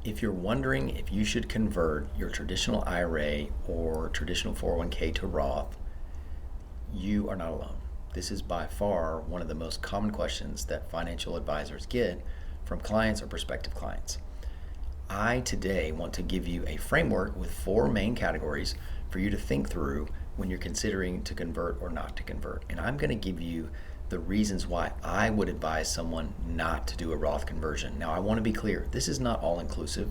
If you're wondering if you should convert your traditional IRA or traditional 401k to Roth, you are not alone. This is by far one of the most common questions that financial advisors get from clients or prospective clients. I today want to give you a framework with 4 main categories for you to think through when you're considering to convert or not to convert. And I'm going to give you the reasons why I would advise someone not to do a Roth conversion. Now, I want to be clear, this is not all inclusive.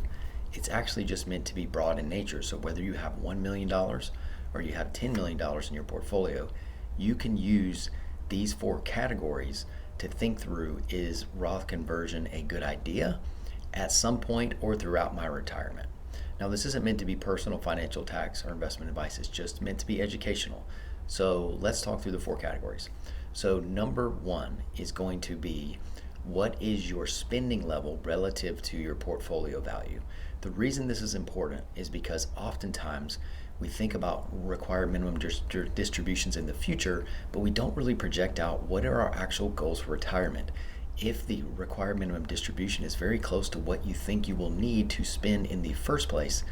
It's actually just meant to be broad in nature. So whether you have $1 million or you have $10 million in your portfolio, you can use these 4 categories to think through, is Roth conversion a good idea at some point or throughout my retirement? Now, this isn't meant to be personal financial tax or investment advice. It's just meant to be educational. So let's talk through the 4 categories. So number 1 is going to be, what is your spending level relative to your portfolio value? The reason this is important is because oftentimes we think about required minimum distributions in the future, but we don't really project out what are our actual goals for retirement. If the required minimum distribution is very close to what you think you will need to spend in the first place,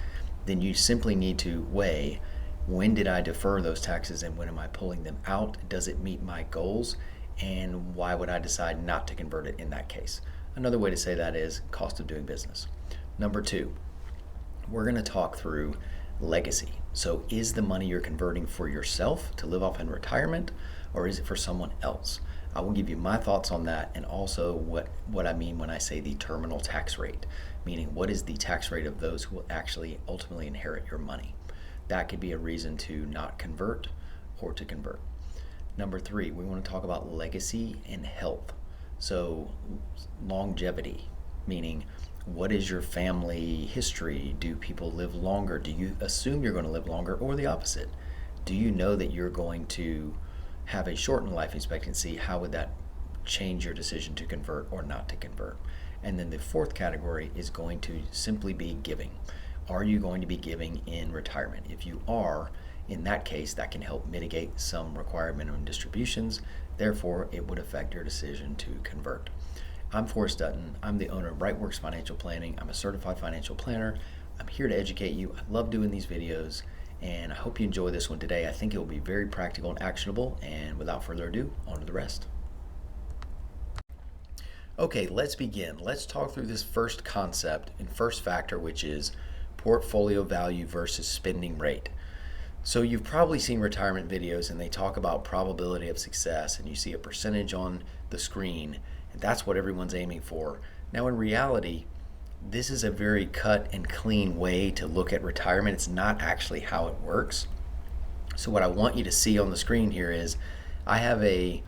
then you simply need to weigh, when did I defer those taxes and when am I pulling them out? Does it meet my goals? And why would I decide not to convert it in that case? Another way to say that is cost of doing business. Number 2, we're going to talk through legacy. So is the money you're converting for yourself to live off in retirement, or is it for someone else? I will give you my thoughts on that, and also what I mean when I say the terminal tax rate, meaning what is the tax rate of those who will actually ultimately inherit your money. That could be a reason to not convert or to convert. Number 3, we want to talk about legacy and health. So longevity, meaning what is your family history? Do people live longer? Do you assume you're going to live longer, or the opposite? Do you know that you're going to have a shortened life expectancy? How would that change your decision to convert or not to convert? And then the 4th category is going to simply be giving. Are you going to be giving in retirement? If you are, in that case, that can help mitigate some required minimum distributions. Therefore, it would affect your decision to convert. I'm Forrest Dutton. I'm the owner of Brightworks Financial Planning. I'm a certified financial planner. I'm here to educate you. I love doing these videos, and I hope you enjoy this one today. I think it will be very practical and actionable, and without further ado, on to the rest. Okay, let's begin. Let's talk through this first concept and first factor, which is portfolio value versus spending rate. So you've probably seen retirement videos and they talk about probability of success, and you see a percentage on the screen, and that's what everyone's aiming for. Now in reality, this is a very cut and clean way to look at retirement. It's not actually how it works. So what I want you to see on the screen here is I have a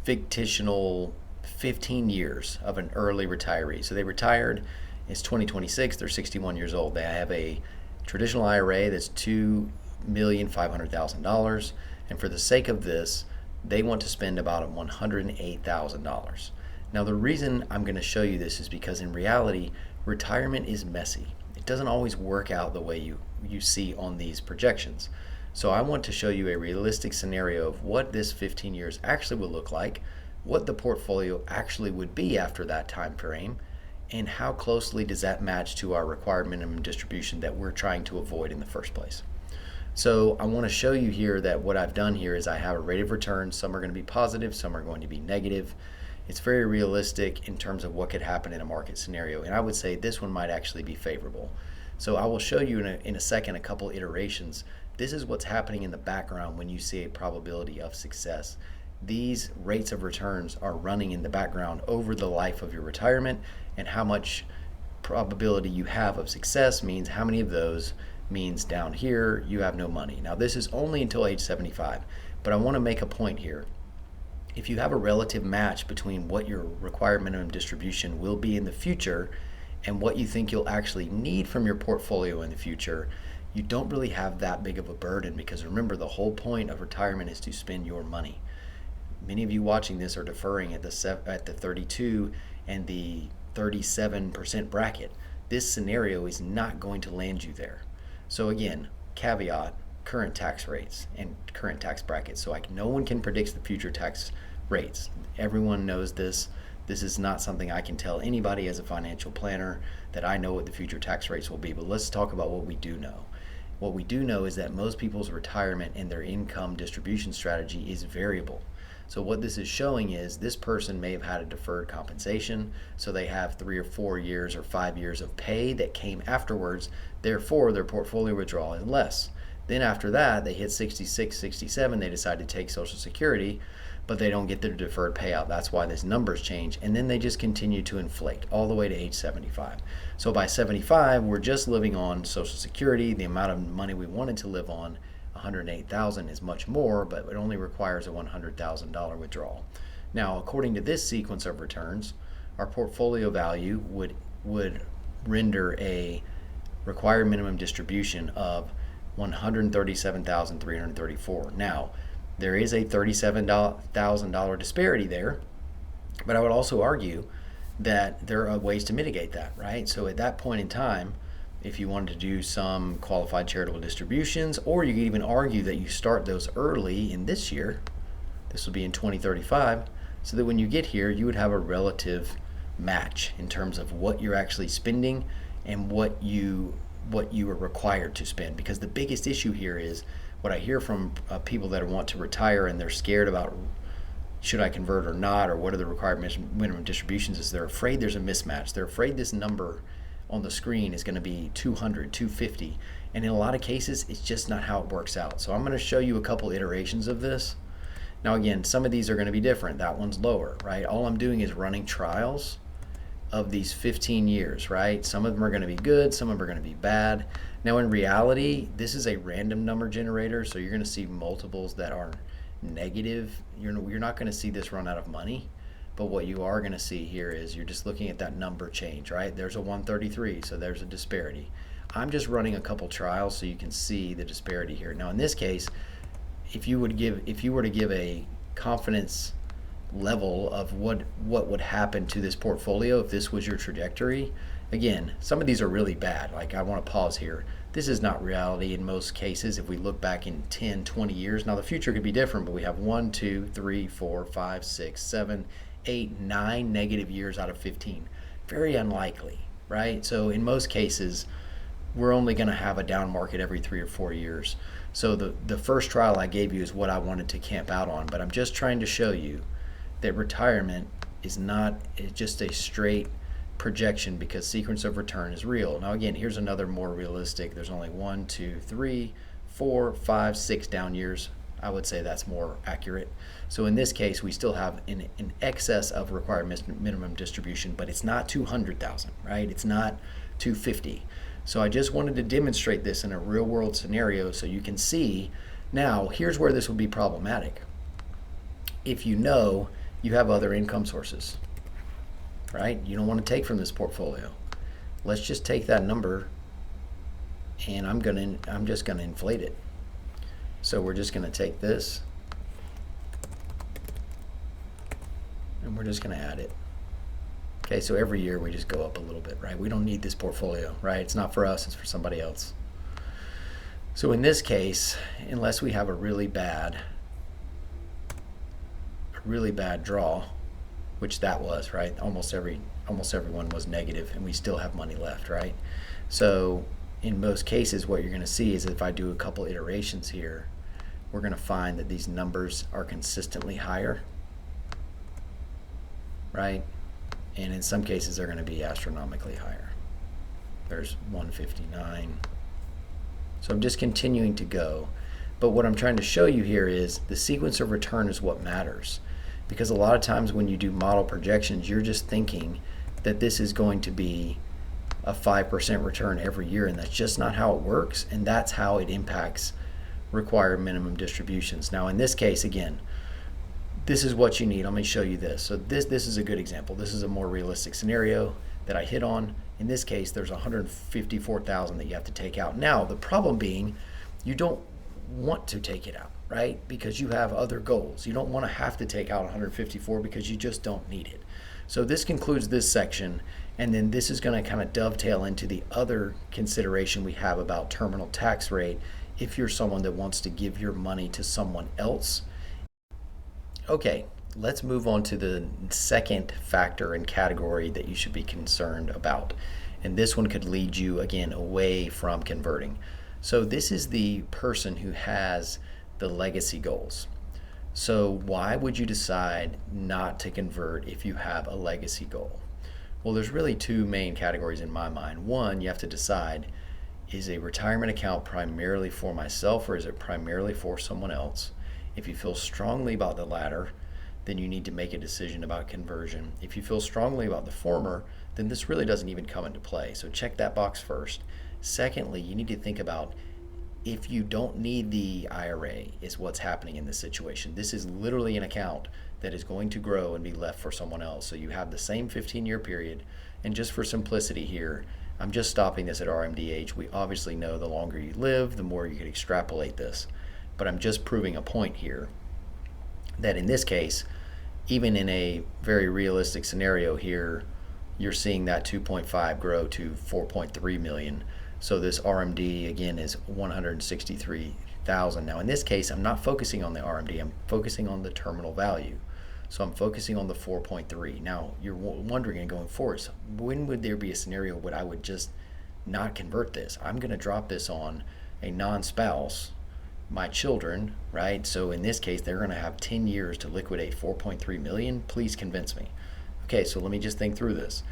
fictional 15 years of an early retiree. So they retired, it's 2026, they're 61 years old. They have a traditional IRA that's $2,500,000, and for the sake of this, they want to spend about $108,000. Now the reason I'm going to show you this is because in reality, retirement is messy. It doesn't always work out the way you see on these projections. So I want to show you a realistic scenario of what this 15 years actually will look like, what the portfolio actually would be after that time frame, and how closely does that match to our required minimum distribution that we're trying to avoid in the first place. So I want to show you here that what I've done here is I have a rate of return. Some are going to be positive, some are going to be negative. It's very realistic in terms of what could happen in a market scenario, and I would say this one might actually be favorable. So I will show you in a second a couple iterations. This is what's happening in the background when you see a probability of success. These rates of returns are running in the background over the life of your retirement, and how much probability you have of success means how many of those means down here you have no money. Now this is only until age 75, but I want to make a point here. If you have a relative match between what your required minimum distribution will be in the future and what you think you'll actually need from your portfolio in the future, you don't really have that big of a burden, because remember, the whole point of retirement is to spend your money. Many of you watching this are deferring at the 32 and the 37% bracket. This scenario is not going to land you there. So again, caveat, current tax rates and current tax brackets. So no one can predict the future tax rates. Everyone knows this. This is not something I can tell anybody as a financial planner. that I know what the future tax rates will be, but let's talk about what we do know. What we do know is that most people's retirement and their income distribution strategy is variable. So what this is showing is this person may have had a deferred compensation, so they have 3 or 4 years or 5 years of pay that came afterwards, therefore their portfolio withdrawal is less. Then after that, they hit 66, 67, they decide to take Social Security, but they don't get their deferred payout. That's why this numbers change, and then they just continue to inflate all the way to age 75. So by 75, we're just living on Social Security. The amount of money we wanted to live on, $108,000, is much more, but it only requires a $100,000 withdrawal. Now, according to this sequence of returns, our portfolio value would render a required minimum distribution of $137,334. Now, there is a $37,000 disparity there, but I would also argue that there are ways to mitigate that, right? So at that point in time, if you wanted to do some qualified charitable distributions, or you could even argue that you start those early in this year, this will be in 2035, so that when you get here, you would have a relative match in terms of what you're actually spending and what you are required to spend. Because the biggest issue here is what I hear from people that want to retire and they're scared about should I convert or not, or what are the required minimum distributions, is they're afraid there's a mismatch. They're afraid this number on the screen is going to be 200, 250, and in a lot of cases it's just not how it works out. So I'm going to show you a couple iterations of this. Now again, some of these are going to be different. That one's lower, right? All I'm doing is running trials of these 15 years, right? Some of them are going to be good, some of them are going to be bad. Now in reality, this is a random number generator, so you're going to see multiples that are negative. You're not going to see this run out of money, but what you are going to see here is you're just looking at that number change, right? There's a 133, so there's a disparity. I'm just running a couple trials so you can see the disparity here. Now in this case, if you were to give a confidence level of what would happen to this portfolio if this was your trajectory, again, some of these are really bad. Like, I want to pause here. This is not reality in most cases. If we look back in 10, 20 years, now the future could be different, but we have 1, 2, 3, 4, 5, 6, 7, 8, 9 negative years out of 15. Very unlikely, right? So in most cases, we're only going to have a down market every 3 or 4 years. So the first trial I gave you is what I wanted to camp out on, but I'm just trying to show you that retirement is not just a straight projection, because sequence of return is real. Now again, here's another more realistic. There's only 1, 2, 3, 4, 5, 6 down years. I would say that's more accurate. So in this case, we still have an excess of required minimum distribution, but it's not 200,000, right? It's not 250. So I just wanted to demonstrate this in a real world scenario so you can see. Now, here's where this will be problematic. If you know you have other income sources, right? You don't want to take from this portfolio. Let's just take that number, and I'm just gonna inflate it. So we're just gonna take this, and we're just gonna add it. Okay, so every year we just go up a little bit, right? We don't need this portfolio, right? It's not for us, it's for somebody else. So in this case, unless we have a really bad draw, which that was, right? Almost everyone was negative, and we still have money left, right? So in most cases, what you're going to see is if I do a couple iterations here, we're going to find that these numbers are consistently higher, right? And in some cases, they're going to be astronomically higher. There's 159. So I'm just continuing to go. But what I'm trying to show you here is the sequence of return is what matters. Because a lot of times when you do model projections, you're just thinking that this is going to be a 5% return every year, and that's just not how it works, and that's how it impacts required minimum distributions. Now in this case, again, this is what you need. Let me show you this. So this is a good example. This is a more realistic scenario that I hit on. In this case, there's 154,000 that you have to take out. Now the problem being, you don't want to take it out, right? Because you have other goals. You don't want to have to take out 154 because you just don't need it. So this concludes this section, and then this is going to kind of dovetail into the other consideration we have about terminal tax rate if you're someone that wants to give your money to someone else. Okay, let's move on to the second factor and category that you should be concerned about, And this one could lead you, again, away from converting. So this is the person who has the legacy goals. So why would you decide not to convert if you have a legacy goal? Well, there's really two main categories in my mind. One, you have to decide, is a retirement account primarily for myself or is it primarily for someone else? If you feel strongly about the latter, then you need to make a decision about conversion. If you feel strongly about the former, then this really doesn't even come into play. So check that box first. Secondly, you need to think about if you don't need the IRA is what's happening in this situation. This is literally an account that is going to grow and be left for someone else. So you have the same 15-year period. And just for simplicity here, I'm just stopping this at RMDH. We obviously know the longer you live, the more you can extrapolate this. But I'm just proving a point here that in this case, even in a very realistic scenario here, you're seeing that 2.5 grow to 4.3 million. So this RMD again is 163,000. Now in this case, I'm not focusing on the RMD, I'm focusing on the terminal value. So I'm focusing on the 4.3. Now you're wondering and going forward, so when would there be a scenario where I would just not convert this? I'm going to drop this on a non-spouse, my children, right? So in this case, they're going to have 10 years to liquidate 4.3 million. Please convince me. Okay, so let me just think through this.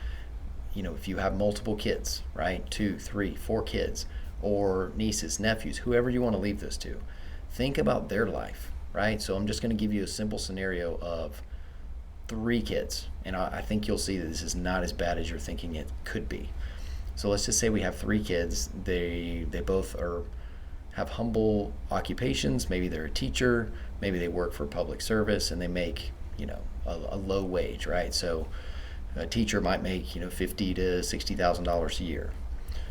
You know, if you have multiple kids, right? 2, 3, 4 kids, or nieces, nephews, whoever you want to leave this to, think about their life, right? So I'm just going to give you a simple scenario of 3 kids, and I think you'll see that this is not as bad as you're thinking it could be. So let's just say we have 3 kids. They both have humble occupations. Maybe they're a teacher, maybe they work for public service, and they make, you know, a low wage, right? So a teacher might make, you know, $50,000 to $60,000 a year.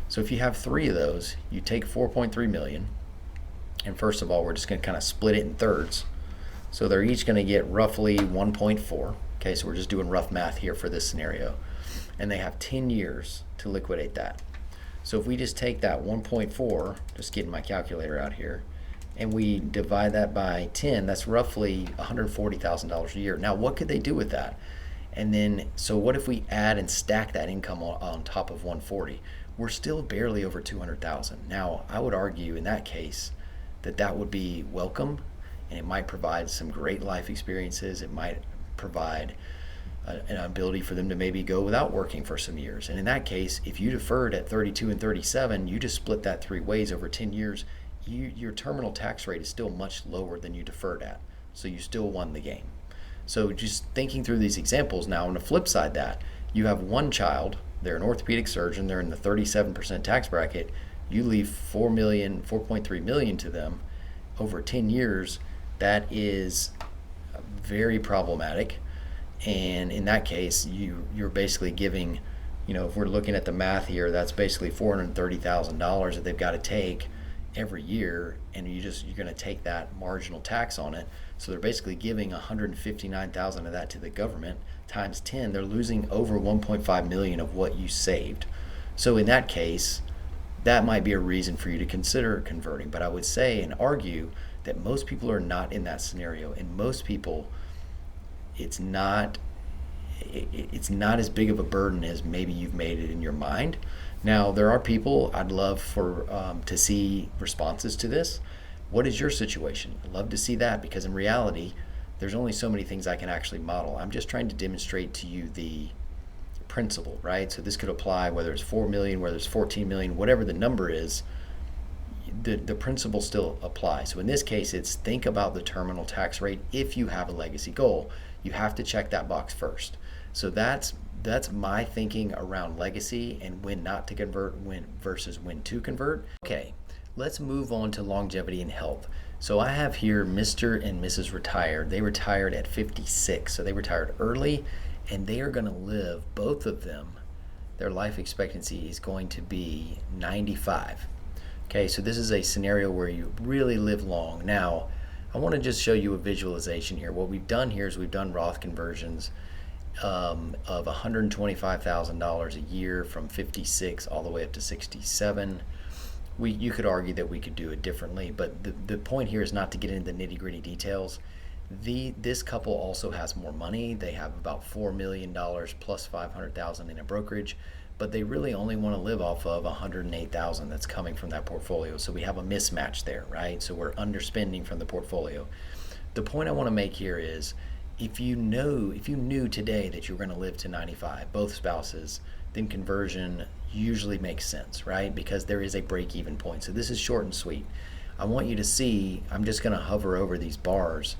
So if you have 3 of those, you take 4.3 million, and first of all, we're just going to kind of split it in thirds. So they're each going to get roughly 1.4. Okay, so we're just doing rough math here for this scenario. And they have 10 years to liquidate that. So if we just take that 1.4, just getting my calculator out here, and we divide that by 10, that's roughly $140,000 a year. Now, what could they do with that? And then, so what if we add and stack that income on top of 140? We're still barely over 200,000. Now, I would argue in that case that that would be welcome, and it might provide some great life experiences. It might provide an ability for them to maybe go without working for some years. And in that case, if you deferred at 32 and 37, you just split that 3 ways over 10 years, your terminal tax rate is still much lower than you deferred at. So you still won the game. So just thinking through these examples now, on the flip side that, you have one child, they're an orthopedic surgeon, they're in the 37% tax bracket, you leave 4.3 million to them over 10 years, that is very problematic. And in that case, you're basically giving, you know, if we're looking at the math here, that's basically $430,000 that they've got to take every year, and you're going to take that marginal tax on it. So they're basically giving $159,000 of that to the government times 10. They're losing over 1.5 million of what you saved. So in that case, that might be a reason for you to consider converting. But I would say and argue that most people are not in that scenario, and most people, it's not as big of a burden as maybe you've made it in your mind. Now, there are people I'd love to see responses to this. What is your situation? I'd love to see that, because in reality, there's only so many things I can actually model. I'm just trying to demonstrate to you the principle, right? So this could apply whether it's 4 million, whether it's 14 million, whatever the number is, the principle still applies. So in this case, it's think about the terminal tax rate. If you have a legacy goal, you have to check that box first. So that's my thinking around legacy and when not to convert, when versus when to convert. Okay, let's move on to longevity and health. So I have here Mr. and Mrs. retired. They retired at 56, so they retired early, and they are going to live, both of them, their life expectancy is going to be 95. Okay, so this is a scenario where you really live long. Now, I want to just show you a visualization here. What we've done here is we've done Roth conversions of $125,000 a year from 56 all the way up to 67. You could argue that we could do it differently, but the point here is not to get into the nitty-gritty details. This couple also has more money. They have about $4 million plus $500,000 in a brokerage, but they really only want to live off of 108,000 that's coming from that portfolio. So we have a mismatch there, right? So we're underspending from the portfolio. The point I want to make here is if you knew today that you're going to live to 95, both spouses, then conversion usually makes sense, right? Because there is a break-even point. So this is short and sweet. I want you to see, I'm just going to hover over these bars.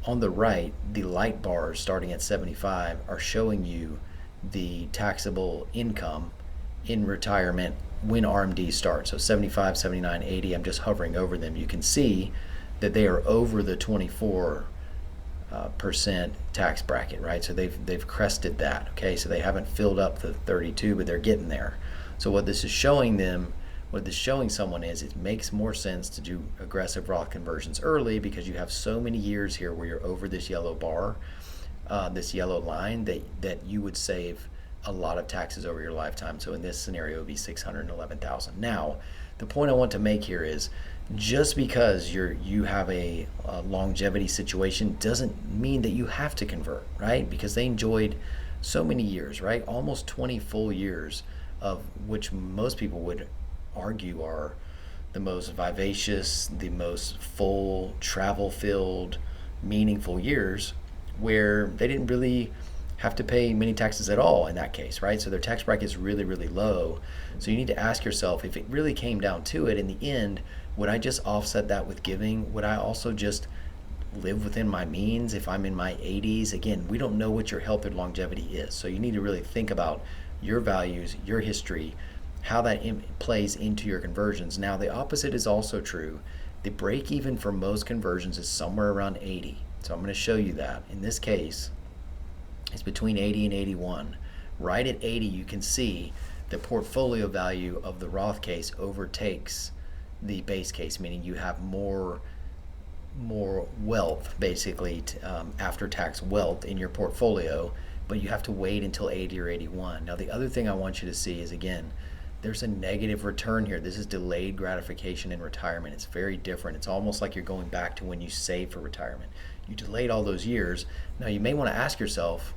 On the right, the light bars starting at 75 are showing you the taxable income in retirement when RMD starts. So 75, 79, 80, I'm just hovering over them. You can see that they are over the 24% tax bracket, right? So they've crested that, okay? So they haven't filled up the 32, but they're getting there. So what this is showing someone is it makes more sense to do aggressive Roth conversions early because you have so many years here where you're over this yellow bar, this yellow line, that you would save a lot of taxes over your lifetime. So in this scenario, it would be $611,000. Now, the point I want to make here is just because you have a longevity situation doesn't mean that you have to convert, right? Because they enjoyed so many years, right? Almost 20 full years, of which most people would argue are the most vivacious, the most full, travel-filled, meaningful years, where they didn't really have to pay many taxes at all in that case, right? So their tax bracket is really, really low. So you need to ask yourself, if it really came down to it in the end, would I just offset that with giving? Would I also just live within my means if I'm in my 80s? Again, we don't know what your health or longevity is. So you need to really think about your values, your history, how that plays into your conversions. Now, the opposite is also true. The break even for most conversions is somewhere around 80. So I'm going to show you that. In this case, it's between 80 and 81. Right at 80, you can see the portfolio value of the Roth case overtakes the base case, meaning you have more wealth, basically, after-tax wealth in your portfolio, but you have to wait until 80 or 81. Now, the other thing I want you to see is, again, there's a negative return here. This is delayed gratification in retirement. It's very different. It's almost like you're going back to when you save for retirement. You delayed all those years. Now, you may want to ask yourself,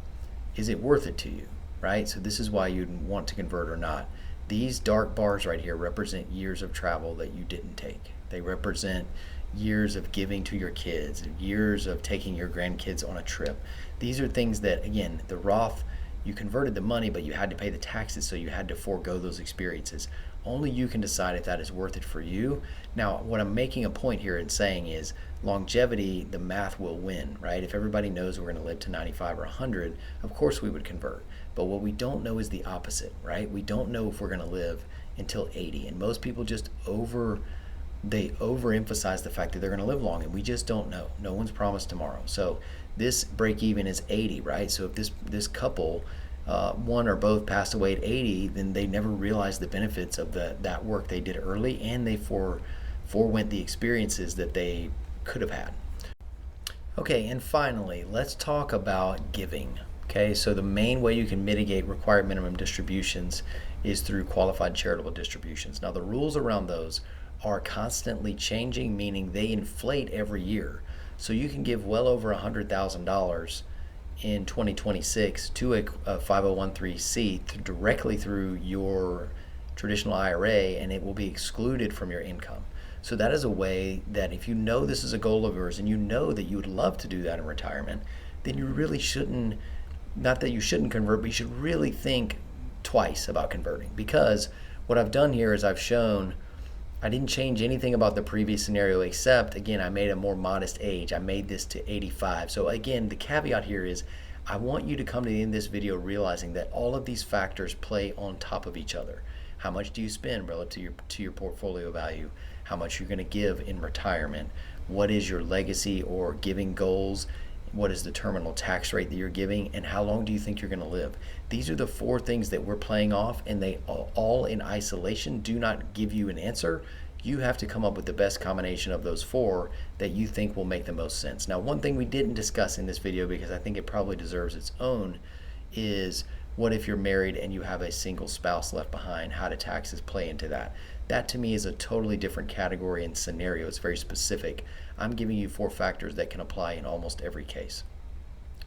is it worth it to you, right? So this is why you'd want to convert or not. These dark bars right here represent years of travel that you didn't take. They represent years of giving to your kids, years of taking your grandkids on a trip. These are things that, again, the Roth, you converted the money, but you had to pay the taxes, so you had to forego those experiences. Only you can decide if that is worth it for you. Now, what I'm making a point here in saying is longevity, the math will win, right? If everybody knows we're going to live to 95 or 100, of course we would convert. But what we don't know is the opposite, right? We don't know if we're going to live until 80. And most people just overemphasize the fact that they're going to live long, and we just don't know. No one's promised tomorrow. So this break even is 80, right? So if this couple, one or both passed away at 80, then they never realized the benefits of that work they did early, and they forewent the experiences that they could have had. Okay, and finally, let's talk about giving. Okay, so the main way you can mitigate required minimum distributions is through qualified charitable distributions. Now, the rules around those are constantly changing, meaning they inflate every year. So you can give well over $100,000 in 2026 to a 501(c) directly through your traditional IRA, and it will be excluded from your income. So that is a way that if you know this is a goal of yours and you know that you would love to do that in retirement, then you really shouldn't, not that you shouldn't convert, but you should really think twice about converting. Because what I've done here is I've shown I didn't change anything about the previous scenario, except, again, I made a more modest age. I made this to 85. So again, the caveat here is I want you to come to the end of this video realizing that all of these factors play on top of each other. How much do you spend relative to your portfolio value? How much you're going to give in retirement? What is your legacy or giving goals? What is the terminal tax rate that you're giving? And how long do you think you're going to live? These are the four things that we're playing off, and they all in isolation do not give you an answer. You have to come up with the best combination of those four that you think will make the most sense. Now, one thing we didn't discuss in this video, because I think it probably deserves its own, is what if you're married and you have a single spouse left behind? How do taxes play into that? That to me is a totally different category and scenario. It's very specific. I'm giving you four factors that can apply in almost every case.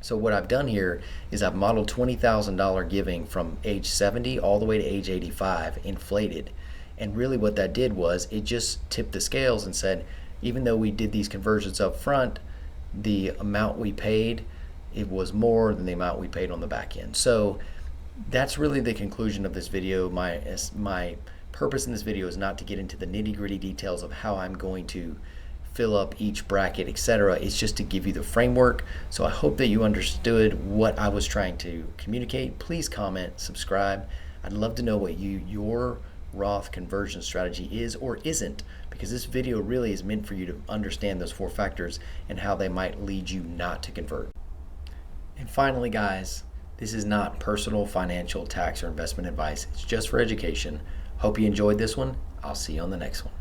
So what I've done here is I've modeled $20,000 giving from age 70 all the way to age 85 inflated. And really what that did was it just tipped the scales and said, even though we did these conversions up front, the amount we paid, it was more than the amount we paid on the back end. So that's really the conclusion of this video. My purpose in this video is not to get into the nitty-gritty details of how I'm going to fill up each bracket, etc. It's just to give you the framework. So I hope that you understood what I was trying to communicate. Please comment, subscribe. I'd love to know what your Roth conversion strategy is or isn't, because this video really is meant for you to understand those 4 factors and how they might lead you not to convert. And finally, guys, this is not personal financial, tax, or investment advice. It's just for education. Hope you enjoyed this one. I'll see you on the next one.